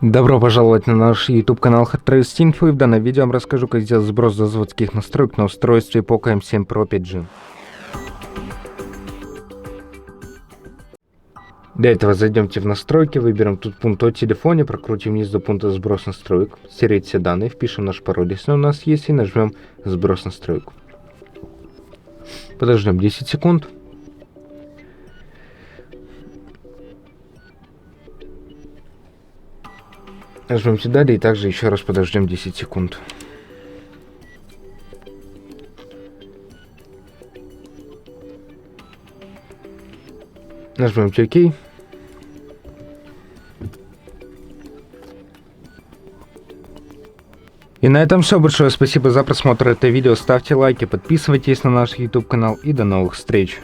Добро пожаловать на наш YouTube канал Открытие, и в данном видео я вам расскажу, как сделать сброс заводских настроек на устройстве POCO M7 Pro 5G. Для этого зайдемте в настройки, выберем тут пункт о телефоне, прокрутим вниз до пункта сброс настроек, стереть все данные, впишем наш пароль, если у нас есть, и нажмем сброс настроек. Подождем 10 секунд. Нажмемте далее и также еще раз подождем 10 секунд. Нажмемте ОК. И на этом все. Большое спасибо за просмотр этого видео. Ставьте лайки, подписывайтесь на наш YouTube канал и до новых встреч.